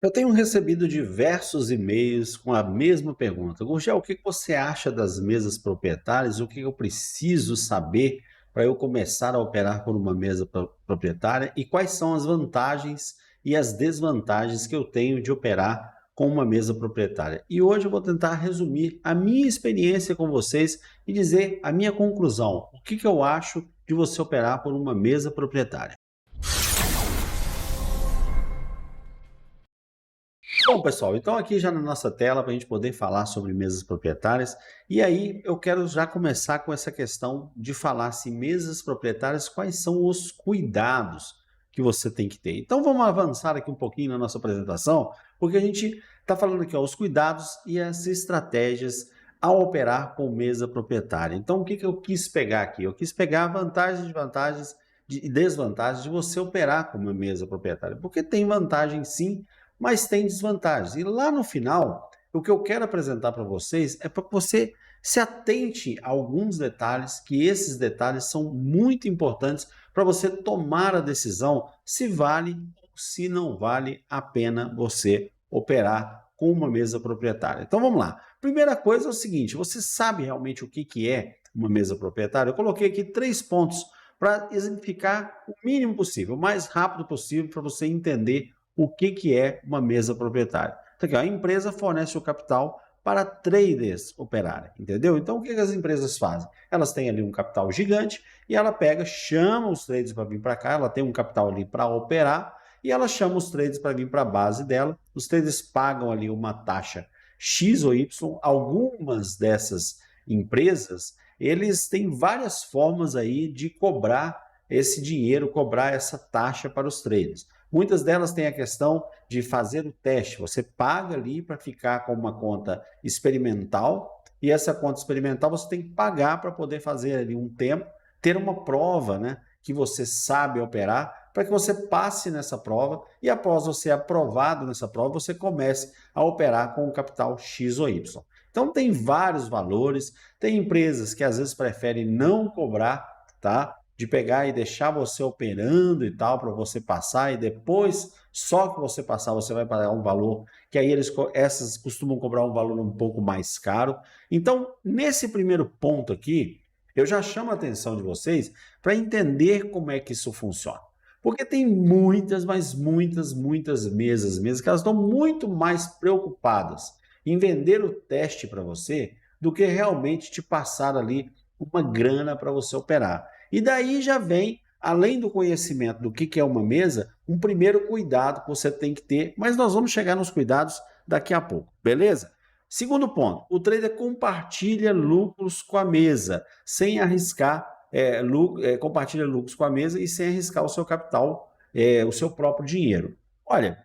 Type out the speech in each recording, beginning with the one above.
Eu tenho recebido diversos e-mails com a mesma pergunta. Gurgel, o que você acha das mesas proprietárias? O que eu preciso saber para eu começar a operar por uma mesa proprietária? E quais são as vantagens e as desvantagens que eu tenho de operar com uma mesa proprietária? E hoje eu vou tentar resumir a minha experiência com vocês e dizer a minha conclusão. O que eu acho de você operar por uma mesa proprietária? Bom, pessoal, então aqui já na nossa tela para a gente poder falar sobre mesas proprietárias. E aí eu quero já começar com essa questão de falar se mesas proprietárias, quais são os cuidados que você tem que ter. Então vamos avançar aqui um pouquinho na nossa apresentação, porque a gente está falando aqui, ó, os cuidados e as estratégias ao operar com mesa proprietária. Então o que eu quis pegar aqui? Eu quis pegar vantagens, desvantagens e desvantagens de você operar com uma mesa proprietária, porque tem vantagem sim, mas tem desvantagens. E lá no final, o que eu quero apresentar para vocês é para que você se atente a alguns detalhes, que esses detalhes são muito importantes para você tomar a decisão se vale ou se não vale a pena você operar com uma mesa proprietária. Então vamos lá. Primeira coisa é o seguinte, você sabe realmente o que é uma mesa proprietária? Eu coloquei aqui 3 pontos para exemplificar o mínimo possível, o mais rápido possível, para você entender o que é uma mesa proprietária. Então, aqui, a empresa fornece o capital para traders operarem, entendeu? Então, o que as empresas fazem? Elas têm ali um capital gigante e ela pega, chama os traders para vir para cá, ela tem um capital ali para operar e ela chama os traders para vir para a base dela. Os traders pagam ali uma taxa X ou Y. Algumas dessas empresas, eles têm várias formas aí de cobrar esse dinheiro, cobrar essa taxa para os traders. Muitas delas têm a questão de fazer o teste. Você paga ali para ficar com uma conta experimental e essa conta experimental você tem que pagar para poder fazer ali um tempo, ter uma prova, né, que você sabe operar, para que você passe nessa prova e após você aprovado nessa prova, você comece a operar com o capital X ou Y. Então tem vários valores, tem empresas que às vezes preferem não cobrar, tá? De pegar e deixar você operando e tal, para você passar, e depois, só que você passar, você vai pagar um valor, que aí essas costumam cobrar um valor um pouco mais caro. Então, nesse primeiro ponto aqui, eu já chamo a atenção de vocês para entender como é que isso funciona. Porque tem muitas, mas muitas mesas que elas estão muito mais preocupadas em vender o teste para você do que realmente te passar ali uma grana para você operar. E daí já vem, além do conhecimento do que é uma mesa, um primeiro cuidado que você tem que ter, mas nós vamos chegar nos cuidados daqui a pouco, beleza? Segundo ponto, o trader compartilha lucros com a mesa, sem arriscar, compartilha lucros com a mesa e sem arriscar o seu capital, o seu próprio dinheiro. Olha,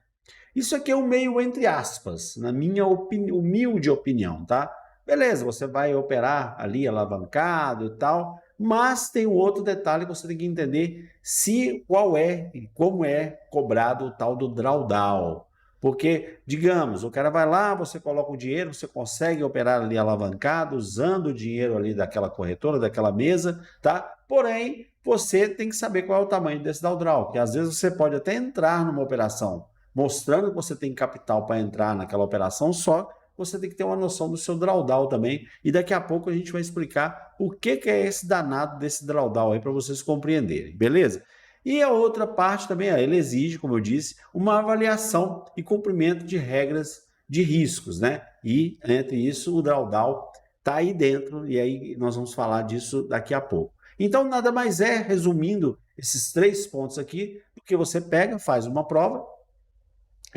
isso aqui é um meio entre aspas, na minha humilde opinião, tá? Beleza, você vai operar ali alavancado e tal, mas tem um outro detalhe que você tem que entender se qual é e como é cobrado o tal do drawdown. Porque, digamos, o cara vai lá, você coloca o dinheiro, você consegue operar ali alavancado, usando o dinheiro ali daquela corretora, daquela mesa, tá? Porém, você tem que saber qual é o tamanho desse drawdown, porque às vezes você pode até entrar numa operação mostrando que você tem capital para entrar naquela operação, só você tem que ter uma noção do seu drawdown também. E daqui a pouco a gente vai explicar o que é esse danado desse drawdown aí para vocês compreenderem, beleza? E a outra parte também, ele exige, como eu disse, uma avaliação e cumprimento de regras de riscos, né? E entre isso o drawdown está aí dentro e aí nós vamos falar disso daqui a pouco. Então nada mais é, resumindo esses 3 pontos aqui, do que você pega, faz uma prova,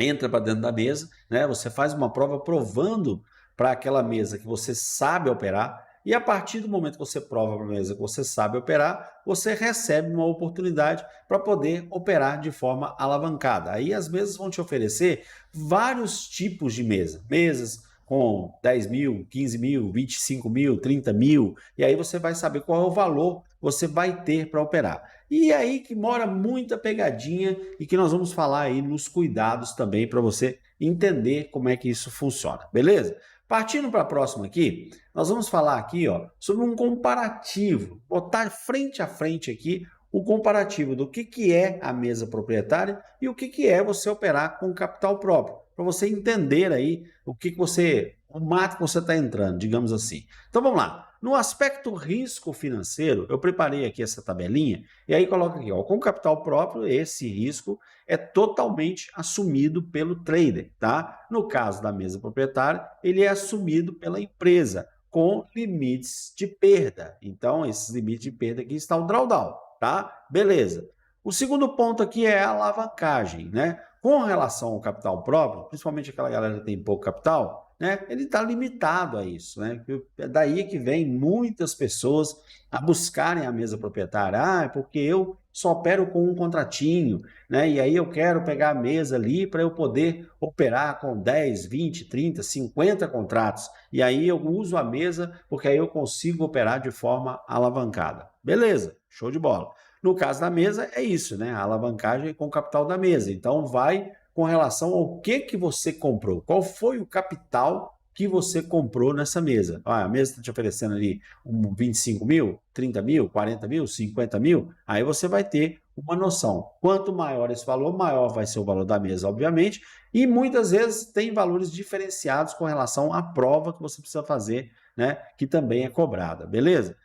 entra para dentro da mesa, né? Você faz uma prova provando para aquela mesa que você sabe operar, e a partir do momento que você prova para a mesa que você sabe operar, você recebe uma oportunidade para poder operar de forma alavancada. Aí as mesas vão te oferecer vários tipos de mesa, mesas com 10 mil, 15 mil, 25 mil, 30 mil, e aí você vai saber qual é o valor que você vai ter para operar. E aí que mora muita pegadinha e que nós vamos falar aí nos cuidados também para você entender como é que isso funciona, beleza? Partindo para a próxima aqui, nós vamos falar aqui, ó, sobre um comparativo, botar frente a frente aqui o comparativo do que é a mesa proprietária e o que é você operar com capital próprio, para você entender aí o mato que você está entrando, digamos assim. Então vamos lá. No aspecto risco financeiro, eu preparei aqui essa tabelinha e aí coloca aqui, ó, com capital próprio, esse risco é totalmente assumido pelo trader, tá? No caso da mesa proprietária, ele é assumido pela empresa com limites de perda. Então, esses limites de perda aqui estão o drawdown, tá? Beleza. O segundo ponto aqui é a alavancagem, né? Com relação ao capital próprio, principalmente aquela galera que tem pouco capital, né? Ele está limitado a isso, né? É daí que vem muitas pessoas a buscarem a mesa proprietária. Ah, é porque eu só opero com um contratinho, né? E aí eu quero pegar a mesa ali para eu poder operar com 10, 20, 30, 50 contratos. E aí eu uso a mesa porque aí eu consigo operar de forma alavancada. Beleza, show de bola. No caso da mesa é isso, né? A alavancagem com o capital da mesa. Então vai com relação ao que você comprou. Qual foi o capital que você comprou nessa mesa? Ah, a mesa está te oferecendo ali 25 mil, 30 mil, 40 mil, 50 mil. Aí você vai ter uma noção. Quanto maior esse valor, maior vai ser o valor da mesa, obviamente. E muitas vezes tem valores diferenciados com relação à prova que você precisa fazer, né? Que também é cobrada, beleza?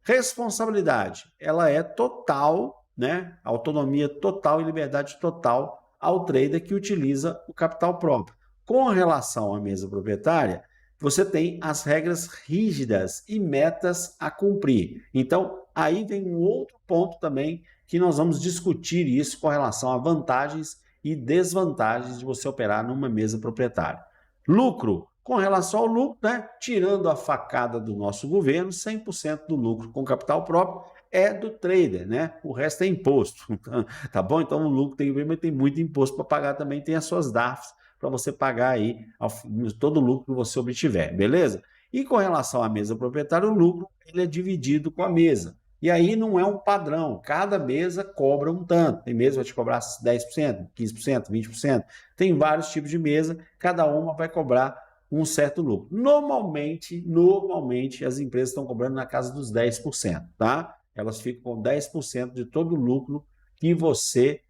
Responsabilidade, ela é total, né? Autonomia total e liberdade total ao trader que utiliza o capital próprio. Com relação à mesa proprietária, você tem as regras rígidas e metas a cumprir. Então, aí vem um outro ponto também que nós vamos discutir isso com relação a vantagens e desvantagens de você operar numa mesa proprietária. Lucro. Com relação ao lucro, né, tirando a facada do nosso governo, 100% do lucro com capital próprio é do trader, né? O resto é imposto, tá bom? Então o lucro tem que ver, mas tem muito imposto para pagar também, tem as suas DARFs para você pagar aí todo o lucro que você obtiver, beleza? E com relação à mesa proprietária, o lucro ele é dividido com a mesa. E aí não é um padrão, cada mesa cobra um tanto. Tem mesa que vai te cobrar 10%, 15%, 20%. Tem vários tipos de mesa, cada uma vai cobrar um certo lucro. Normalmente, as empresas estão cobrando na casa dos 10%, tá? Elas ficam com 10% de todo o lucro que você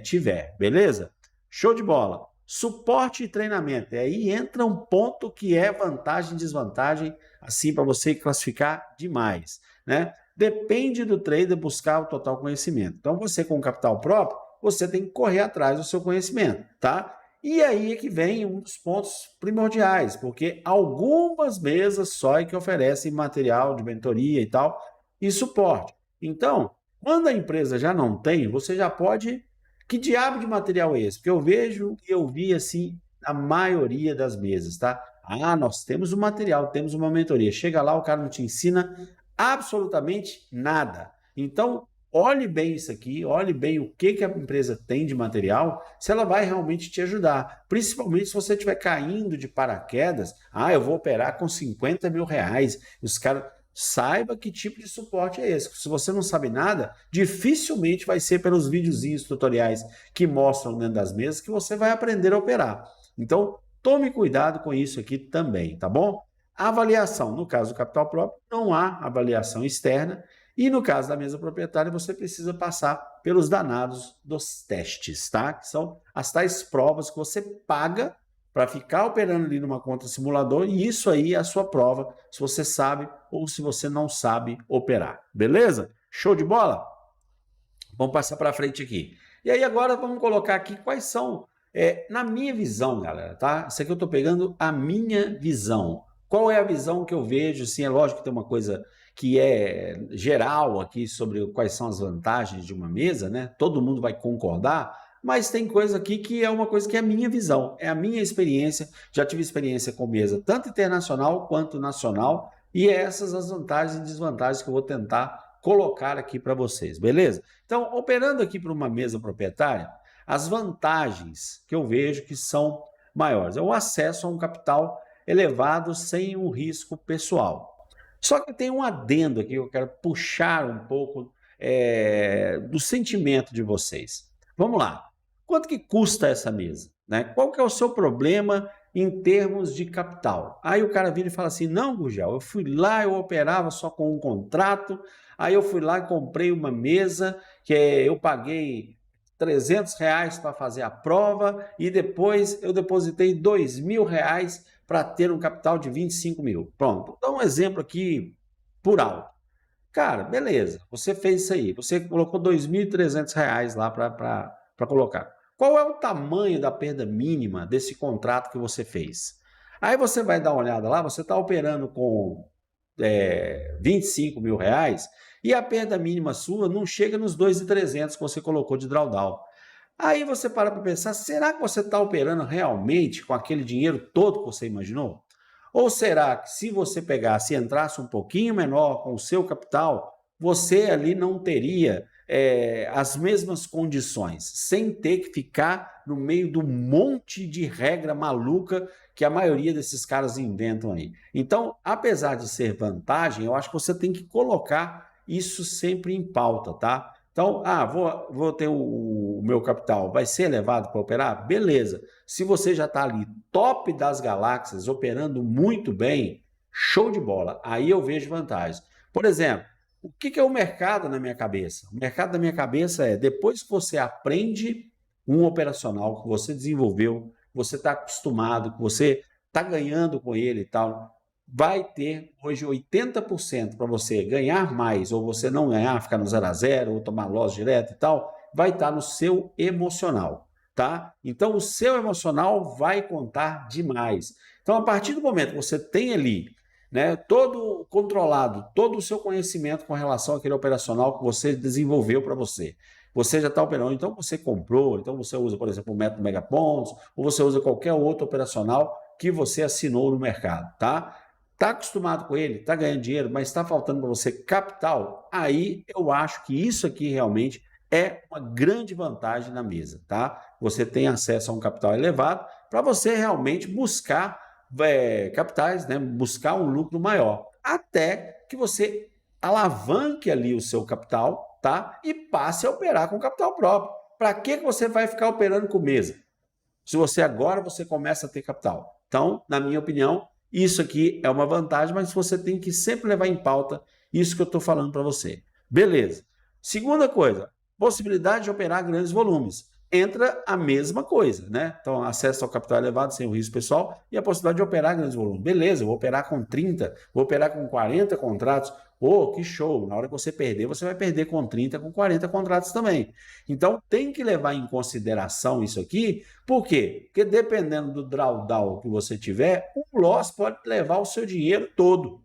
tiver, beleza? Show de bola. Suporte e treinamento. E aí entra um ponto que é vantagem e desvantagem, assim, para você classificar demais, né? Depende do trader buscar o total conhecimento. Então, você com capital próprio, você tem que correr atrás do seu conhecimento, tá? E aí é que vem um dos pontos primordiais, porque algumas mesas só é que oferecem material de mentoria e tal, e suporte. Então, quando a empresa já não tem, você já pode... Que diabo de material é esse? Porque eu vejo e eu vi assim a maioria das mesas, tá? Ah, nós temos um material, temos uma mentoria. Chega lá, o cara não te ensina absolutamente nada. Então, olhe bem isso aqui, olhe bem o que a empresa tem de material, se ela vai realmente te ajudar. Principalmente se você estiver caindo de paraquedas, ah, eu vou operar com 50 mil reais. Os caras, saiba que tipo de suporte é esse. Se você não sabe nada, dificilmente vai ser pelos videozinhos tutoriais que mostram dentro das mesas que você vai aprender a operar. Então, tome cuidado com isso aqui também, tá bom? Avaliação, no caso do capital próprio, não há avaliação externa, e no caso da mesa proprietária, você precisa passar pelos danados dos testes, tá? Que são as tais provas que você paga para ficar operando ali numa conta simulador, e isso aí é a sua prova, se você sabe ou se você não sabe operar. Beleza? Show de bola? Vamos passar para frente aqui. E aí agora vamos colocar aqui quais são, na minha visão, galera, tá? Isso aqui eu estou pegando a minha visão. Qual é a visão que eu vejo? Sim, é lógico que tem uma coisa que é geral aqui sobre quais são as vantagens de uma mesa, né? Todo mundo vai concordar, mas tem coisa aqui que é uma coisa que é a minha visão, é a minha experiência. Já tive experiência com mesa, tanto internacional quanto nacional, e essas as vantagens e desvantagens que eu vou tentar colocar aqui para vocês, beleza? Então, operando aqui para uma mesa proprietária, as vantagens que eu vejo que são maiores é o acesso a um capital elevado sem um risco pessoal. Só que tem um adendo aqui que eu quero puxar um pouco do sentimento de vocês. Vamos lá. Quanto que custa essa mesa? Né? Qual que é o seu problema em termos de capital? Aí o cara vira e fala assim, não, Gugel, eu fui lá, eu operava só com um contrato, Aí eu fui lá e comprei uma mesa que eu paguei R$ 300 para fazer a prova e depois eu depositei R$ 2.000 para ter um capital de 25 mil. Pronto, vou dar um exemplo aqui por alto. Cara, beleza, você fez isso aí, você colocou R$ 2.300 lá para colocar. Qual é o tamanho da perda mínima desse contrato que você fez? Aí você vai dar uma olhada lá, você está operando com R$ 25.000 e a perda mínima sua não chega nos 2.300 que você colocou de drawdown. Aí você para pensar, será que você está operando realmente com aquele dinheiro todo que você imaginou? Ou será que se você pegasse e entrasse um pouquinho menor com o seu capital, você ali não teria as mesmas condições, sem ter que ficar no meio do monte de regra maluca que a maioria desses caras inventam aí. Então, apesar de ser vantagem, eu acho que você tem que colocar isso sempre em pauta, tá? Então, vou ter o meu capital, vai ser elevado para operar? Beleza. Se você já está ali top das galáxias, operando muito bem, show de bola. Aí eu vejo vantagem. Por exemplo, o que é o mercado na minha cabeça? O mercado na minha cabeça é, depois que você aprende um operacional que você desenvolveu, você está acostumado, que você está ganhando com ele e tal, vai ter hoje 80% para você ganhar mais ou você não ganhar, ficar no 0 a 0 ou tomar loss direto e tal, vai estar no seu emocional, tá? Então o seu emocional vai contar demais. Então a partir do momento que você tem ali, né, todo controlado, todo o seu conhecimento com relação àquele operacional que você desenvolveu para você, você já está operando, então você comprou, então você usa, por exemplo, o método Megapontos, ou você usa qualquer outro operacional que você assinou no mercado, tá? Está acostumado com ele, está ganhando dinheiro, mas está faltando para você capital, aí eu acho que isso aqui realmente é uma grande vantagem na mesa, tá? Você tem acesso a um capital elevado para você realmente buscar capitais, né? Buscar um lucro maior, até que você alavanque ali o seu capital, tá? E passe a operar com capital próprio. Para que você vai ficar operando com mesa? Se você agora você começa a ter capital. Então, na minha opinião, isso aqui é uma vantagem, mas você tem que sempre levar em pauta isso que eu estou falando para você. Beleza. Segunda coisa, possibilidade de operar grandes volumes. Entra a mesma coisa, né? Então, acesso ao capital elevado sem o risco pessoal e a possibilidade de operar grandes volumes. Beleza, eu vou operar com 30, vou operar com 40 contratos. Oh, que show! Na hora que você perder, você vai perder com 30, com 40 contratos também. Então, tem que levar em consideração isso aqui. Por quê? Porque dependendo do drawdown que você tiver, um loss pode levar o seu dinheiro todo.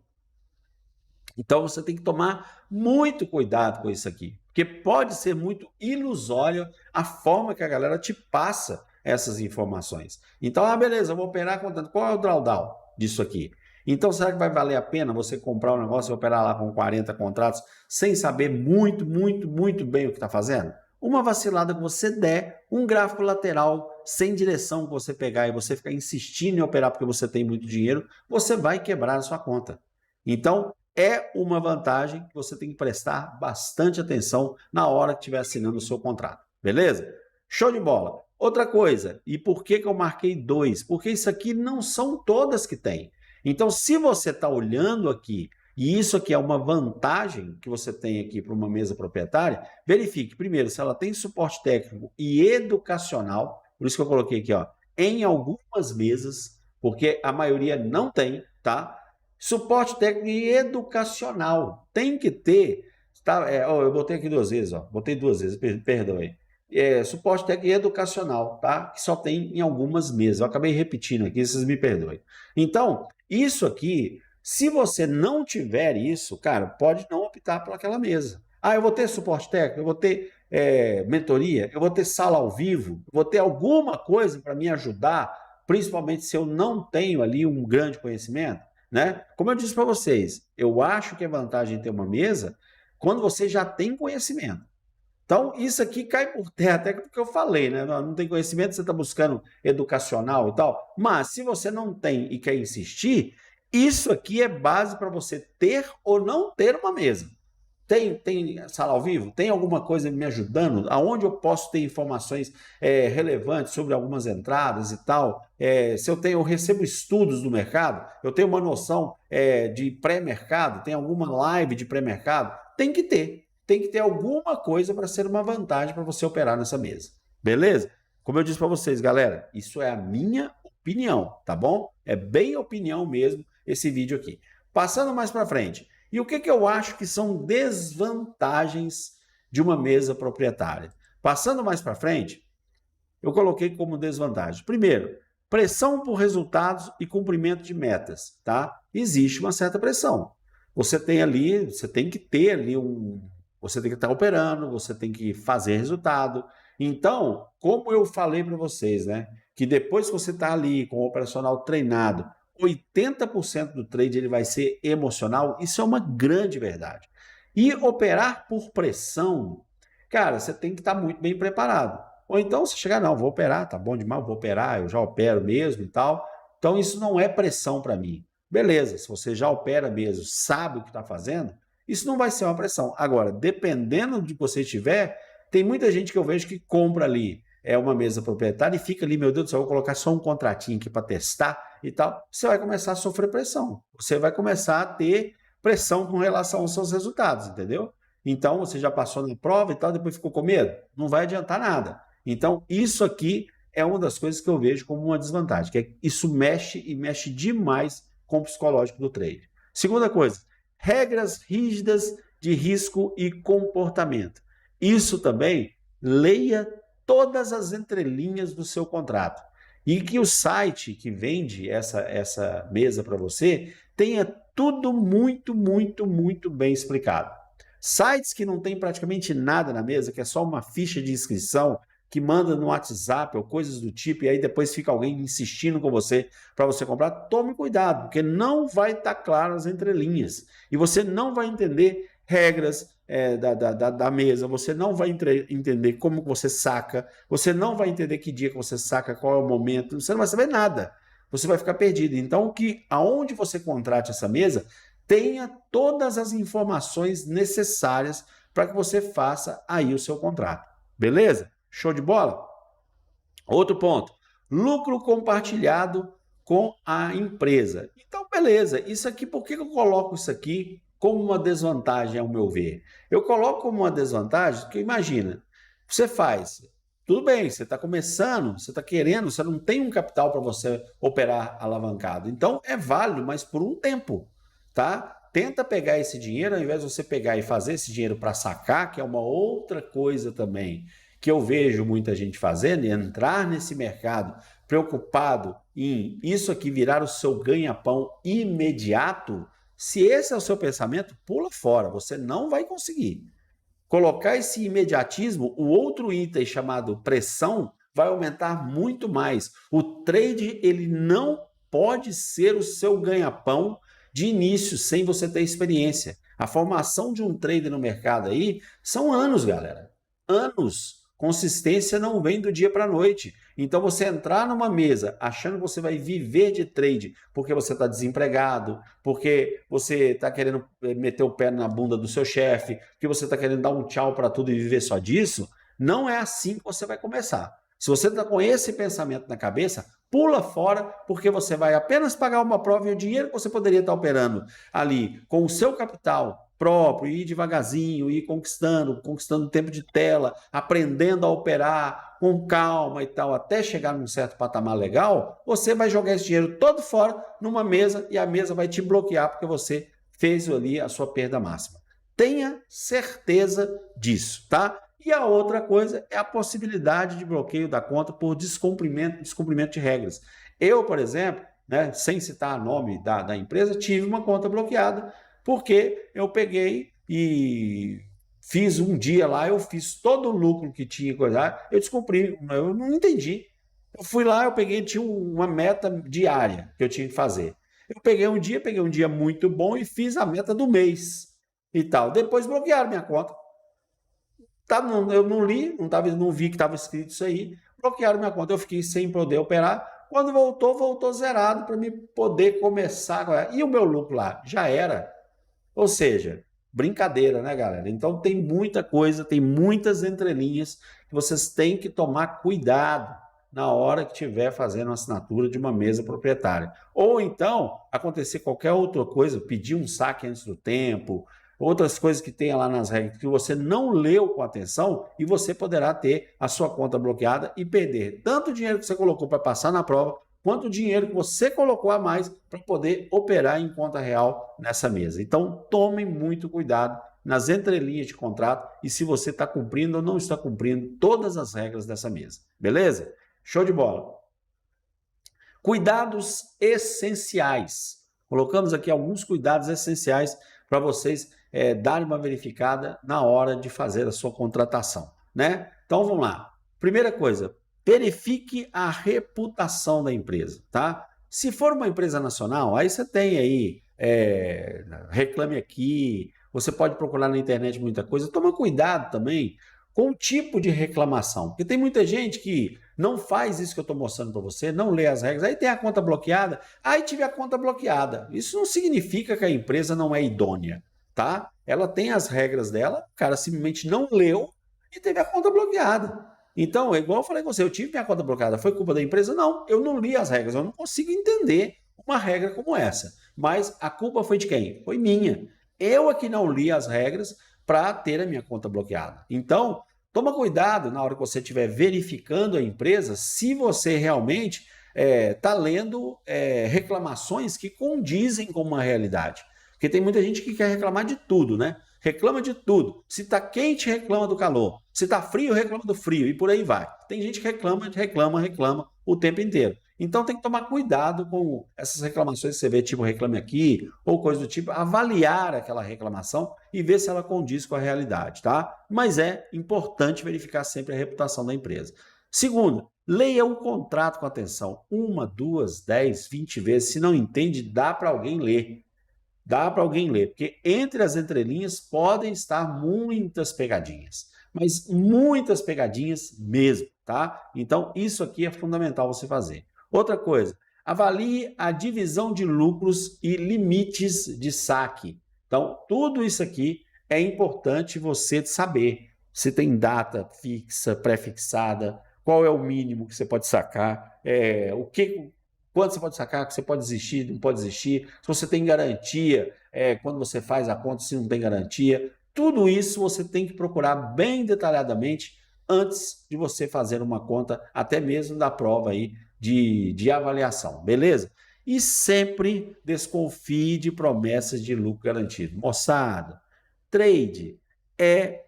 Então, você tem que tomar muito cuidado com isso aqui, porque pode ser muito ilusório a forma que a galera te passa essas informações. Então, beleza, eu vou operar contando. Qual é o drawdown disso aqui? Então, será que vai valer a pena você comprar um negócio e operar lá com 40 contratos sem saber muito bem o que está fazendo? Uma vacilada que você der, um gráfico lateral sem direção que você pegar e você ficar insistindo em operar porque você tem muito dinheiro, você vai quebrar a sua conta. Então, é uma vantagem que você tem que prestar bastante atenção na hora que estiver assinando o seu contrato. Beleza? Show de bola. Outra coisa, e por que eu marquei 2? Porque isso aqui não são todas que tem. Então, se você está olhando aqui, e isso aqui é uma vantagem que você tem aqui para uma mesa proprietária, verifique primeiro se ela tem suporte técnico e educacional, por isso que eu coloquei aqui, ó, em algumas mesas, porque a maioria não tem, tá? Suporte técnico e educacional. Tem que ter. Tá? Eu botei aqui 2 vezes, ó. Botei 2 vezes, perdão aí. Suporte técnico e educacional, tá? Que só tem em algumas mesas. Eu acabei repetindo aqui, vocês me perdoem. Então, isso aqui, se você não tiver isso, cara, pode não optar por aquela mesa. Eu vou ter suporte técnico, eu vou ter mentoria, eu vou ter sala ao vivo, eu vou ter alguma coisa para me ajudar, principalmente se eu não tenho ali um grande conhecimento. Né? Como eu disse para vocês, eu acho que é vantagem ter uma mesa quando você já tem conhecimento. Então, isso aqui cai por terra, até porque eu falei, né? Não tem conhecimento, você está buscando educacional e tal. Mas se você não tem e quer insistir, isso aqui é base para você ter ou não ter uma mesa. Tem sala ao vivo? Tem alguma coisa me ajudando? Aonde eu posso ter informações relevantes sobre algumas entradas e tal? Se eu recebo estudos do mercado, eu tenho uma noção de pré-mercado, tem alguma live de pré-mercado? tem que ter. Tem que ter alguma coisa para ser uma vantagem para você operar nessa mesa. Beleza? Como eu disse para vocês, galera, isso é a minha opinião, tá bom? É bem opinião mesmo esse vídeo aqui. Passando mais para frente. E o que eu acho que são desvantagens de uma mesa proprietária? Passando mais para frente, eu coloquei como desvantagem. Primeiro, pressão por resultados e cumprimento de metas, tá? Existe uma certa pressão. Você tem ali, você tem que ter ali você tem que estar operando, você tem que fazer resultado. Então, como eu falei para vocês, né, que depois que você está ali com o operacional treinado, 80% do trade ele vai ser emocional, isso é uma grande verdade. E operar por pressão, cara, você tem que estar muito bem preparado. Ou então você chegar, não, vou operar, tá bom demais, vou operar, eu já opero mesmo e tal. Então isso não é pressão para mim. Beleza, se você já opera mesmo, sabe o que está fazendo, isso não vai ser uma pressão. Agora, dependendo de que você estiver, tem muita gente que eu vejo que compra ali uma mesa proprietária e fica ali, meu Deus do céu, vou colocar só um contratinho aqui para testar e tal. Você vai começar a sofrer pressão. Você vai começar a ter pressão com relação aos seus resultados, entendeu? Então, você já passou na prova e tal, depois ficou com medo? Não vai adiantar nada. Então, isso aqui é uma das coisas que eu vejo como uma desvantagem, que isso mexe e mexe demais com o psicológico do trade. Segunda coisa, regras rígidas de risco e comportamento. Isso também, leia todas as entrelinhas do seu contrato. E que o site que vende essa mesa para você tenha tudo muito, muito, muito bem explicado. Sites que não tem praticamente nada na mesa, que é só uma ficha de inscrição, que manda no WhatsApp ou coisas do tipo, e aí depois fica alguém insistindo com você para você comprar, tome cuidado, porque não vai estar claro as entrelinhas. E você não vai entender regras da mesa, você não vai entender como você saca, você não vai entender que dia que você saca, qual é o momento, você não vai saber nada. Você vai ficar perdido. Então, aonde você contrate essa mesa, tenha todas as informações necessárias para que você faça aí o seu contrato. Beleza? Show de bola? Outro ponto, lucro compartilhado com a empresa. Então, beleza, isso aqui, por que eu coloco isso aqui como uma desvantagem, ao meu ver? Eu coloco como uma desvantagem, porque imagina, você faz, tudo bem, você está começando, você está querendo, você não tem um capital para você operar alavancado. Então, é válido, mas por um tempo, tá? Tenta pegar esse dinheiro, ao invés de você pegar e fazer esse dinheiro para sacar, que é uma outra coisa também, que eu vejo muita gente fazendo, e entrar nesse mercado preocupado em isso aqui virar o seu ganha-pão imediato, se esse é o seu pensamento, pula fora, você não vai conseguir. Colocar esse imediatismo, o outro item chamado pressão, vai aumentar muito mais. O trade, ele não pode ser o seu ganha-pão de início, sem você ter experiência. A formação de um trader no mercado aí são anos, galera. Anos. Consistência não vem do dia para a noite. Então, você entrar numa mesa achando que você vai viver de trade porque você está desempregado, porque você está querendo meter o pé na bunda do seu chefe, porque você está querendo dar um tchau para tudo e viver só disso, não é assim que você vai começar. Se você está com esse pensamento na cabeça, pula fora, porque você vai apenas pagar uma prova e o dinheiro que você poderia estar operando ali com o seu capital próprio, ir devagarzinho, ir conquistando tempo de tela, aprendendo a operar com calma e tal, até chegar num certo patamar legal, você vai jogar esse dinheiro todo fora numa mesa e a mesa vai te bloquear porque você fez ali a sua perda máxima. Tenha certeza disso, tá? E a outra coisa é a possibilidade de bloqueio da conta por descumprimento de regras. Eu, por exemplo, né, sem citar o nome da empresa, tive uma conta bloqueada porque eu peguei e fiz um dia lá, eu fiz todo o lucro que tinha, eu descumpri, eu não entendi. Eu fui lá, eu peguei, tinha uma meta diária que eu tinha que fazer. Eu peguei um dia muito bom e fiz a meta do mês e tal. Depois bloquearam minha conta. Tá, eu não li, não vi que estava escrito isso aí, bloquearam minha conta, eu fiquei sem poder operar. Quando voltou zerado para me poder começar. E o meu lucro lá? Já era. Ou seja, brincadeira, né, galera? Então tem muita coisa, tem muitas entrelinhas que vocês têm que tomar cuidado na hora que estiver fazendo a assinatura de uma mesa proprietária. Ou então, acontecer qualquer outra coisa, pedir um saque antes do tempo, outras coisas que tem lá nas regras que você não leu com atenção e você poderá ter a sua conta bloqueada e perder tanto o dinheiro que você colocou para passar na prova, quanto o dinheiro que você colocou a mais para poder operar em conta real nessa mesa. Então, tome muito cuidado nas entrelinhas de contrato e se você está cumprindo ou não está cumprindo todas as regras dessa mesa. Beleza? Show de bola! Cuidados essenciais. Colocamos aqui alguns cuidados essenciais para vocês darem uma verificada na hora de fazer a sua contratação, né? Então, vamos lá. Primeira coisa, verifique a reputação da empresa, tá? Se for uma empresa nacional, aí você tem aí, Reclame Aqui, você pode procurar na internet muita coisa. Toma cuidado também com o tipo de reclamação, porque tem muita gente que não faz isso que eu estou mostrando para você, não lê as regras, aí tem a conta bloqueada, aí tive a conta bloqueada. Isso não significa que a empresa não é idônea, tá? Ela tem as regras dela, o cara simplesmente não leu e teve a conta bloqueada. Então, é igual eu falei com você, eu tive minha conta bloqueada, foi culpa da empresa? Não, eu não li as regras, eu não consigo entender uma regra como essa. Mas a culpa foi de quem? Foi minha. Eu aqui não li as regras para ter a minha conta bloqueada. Então, toma cuidado na hora que você estiver verificando a empresa, se você realmente está lendo reclamações que condizem com uma realidade. Porque tem muita gente que quer reclamar de tudo, né? Reclama de tudo. Se está quente, reclama do calor. Se está frio, reclama do frio. E por aí vai. Tem gente que reclama o tempo inteiro. Então tem que tomar cuidado com essas reclamações que você vê, tipo Reclame Aqui, ou coisa do tipo, avaliar aquela reclamação e ver se ela condiz com a realidade, tá? Mas é importante verificar sempre a reputação da empresa. Segundo, leia o contrato com atenção. 1, 2, 10, 20 vezes. Se não entende, dá para alguém ler. Dá para alguém ler, porque entre as entrelinhas podem estar muitas pegadinhas, mas muitas pegadinhas mesmo, tá? Então, isso aqui é fundamental você fazer. Outra coisa, avalie a divisão de lucros e limites de saque. Então, tudo isso aqui é importante você saber. Se tem data fixa, pré-fixada, qual é o mínimo que você pode sacar, quanto você pode sacar, que você pode desistir, não pode desistir, se você tem garantia, quando você faz a conta, se não tem garantia. Tudo isso você tem que procurar bem detalhadamente antes de você fazer uma conta, até mesmo da prova aí de avaliação, beleza? E sempre desconfie de promessas de lucro garantido. Moçada, trade é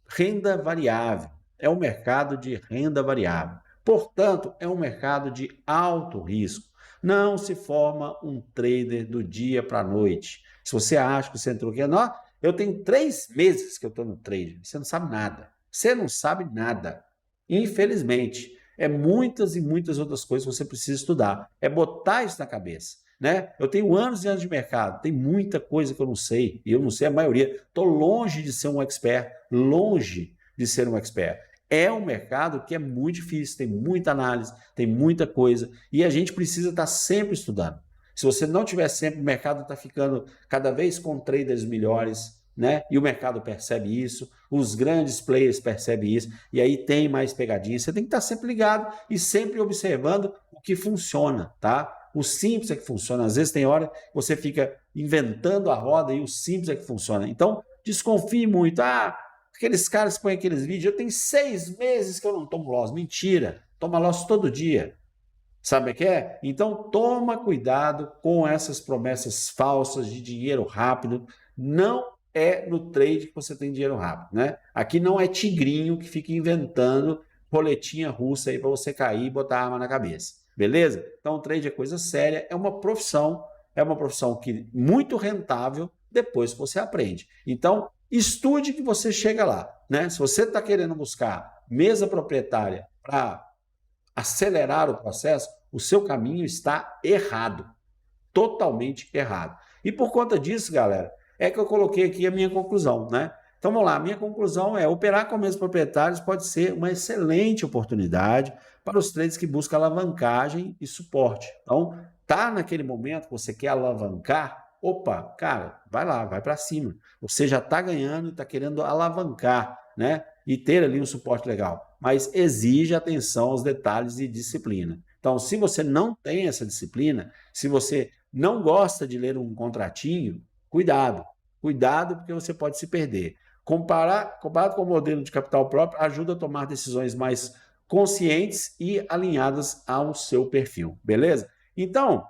renda variável, é um mercado de renda variável. Portanto, é um mercado de alto risco. Não se forma um trader do dia para a noite. Se você acha que você entrou aqui, não, eu tenho 3 meses que eu estou no trade. Você não sabe nada. Você não sabe nada. Infelizmente, muitas e muitas outras coisas que você precisa estudar. É botar isso na cabeça, né? Eu tenho anos e anos de mercado, tem muita coisa que eu não sei, e eu não sei a maioria. Estou longe de ser um expert, longe de ser um expert. É um mercado que é muito difícil, tem muita análise, tem muita coisa, e a gente precisa estar sempre estudando. Se você não tiver sempre, o mercado está ficando cada vez com traders melhores, né? E o mercado percebe isso, os grandes players percebem isso, e aí tem mais pegadinhas. Você tem que estar sempre ligado e sempre observando o que funciona, tá? O simples é que funciona. Às vezes tem hora que você fica inventando a roda e o simples é que funciona. Então, desconfie muito. Aqueles caras põem aqueles vídeos, eu tenho 6 meses que eu não tomo loss. Mentira, toma loss todo dia. Sabe o que é? Então, toma cuidado com essas promessas falsas de dinheiro rápido. Não é no trade que você tem dinheiro rápido, né? Aqui não é tigrinho que fica inventando roletinha russa aí para você cair e botar a arma na cabeça. Beleza? Então, o trade é coisa séria, é uma profissão que muito rentável depois que você aprende. Então, estude que você chega lá, né? Se você está querendo buscar mesa proprietária para acelerar o processo, o seu caminho está errado, totalmente errado. E por conta disso, galera, é que eu coloquei aqui a minha conclusão, né? Então vamos lá, a minha conclusão é: operar com mesas proprietárias pode ser uma excelente oportunidade para os traders que buscam alavancagem e suporte. Então, tá naquele momento que você quer alavancar, opa, cara, vai lá, vai para cima. Você já está ganhando e está querendo alavancar, né? E ter ali um suporte legal. Mas exige atenção aos detalhes e disciplina. Então, se você não tem essa disciplina, se você não gosta de ler um contratinho, cuidado. Cuidado, porque você pode se perder. Comparado com o modelo de capital próprio, ajuda a tomar decisões mais conscientes e alinhadas ao seu perfil, beleza? Então,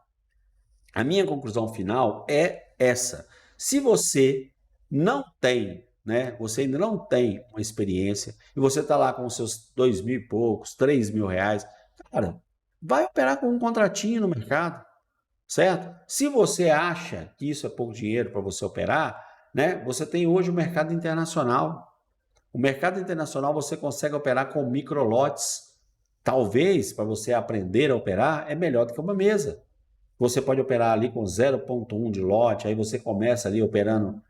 a minha conclusão final é essa. Se você não tem, né? Você ainda não tem uma experiência e você está lá com os seus 2.000 e poucos, 3.000 reais, cara, vai operar com um contratinho no mercado, certo? Se você acha que isso é pouco dinheiro para você operar, né? Você tem hoje o mercado internacional. O mercado internacional você consegue operar com microlotes. Talvez, para você aprender a operar, é melhor do que uma mesa. Você pode operar ali com 0,1 de lote, aí você começa ali operando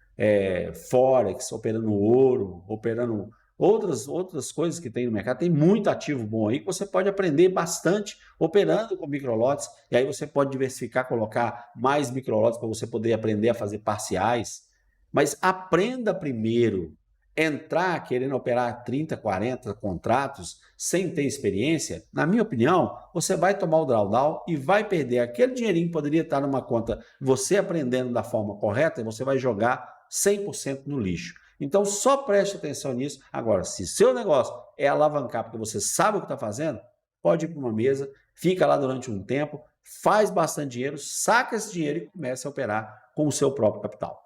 Forex, operando ouro, operando outras coisas que tem no mercado. Tem muito ativo bom aí que você pode aprender bastante operando com microlotes, e aí você pode diversificar, colocar mais microlotes para você poder aprender a fazer parciais. Mas aprenda primeiro. Entrar querendo operar 30, 40 contratos sem ter experiência, na minha opinião, você vai tomar o drawdown e vai perder aquele dinheirinho que poderia estar numa conta, você aprendendo da forma correta, e você vai jogar 100% no lixo. Então, só preste atenção nisso. Agora, se seu negócio é alavancar porque você sabe o que está fazendo, pode ir para uma mesa, fica lá durante um tempo, faz bastante dinheiro, saca esse dinheiro e começa a operar com o seu próprio capital.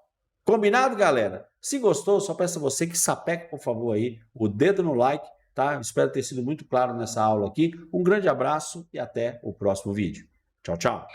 Combinado, galera? Se gostou, só peço a você que sapeque, por favor, aí o dedo no like, tá? Espero ter sido muito claro nessa aula aqui. Um grande abraço e até o próximo vídeo. Tchau, tchau.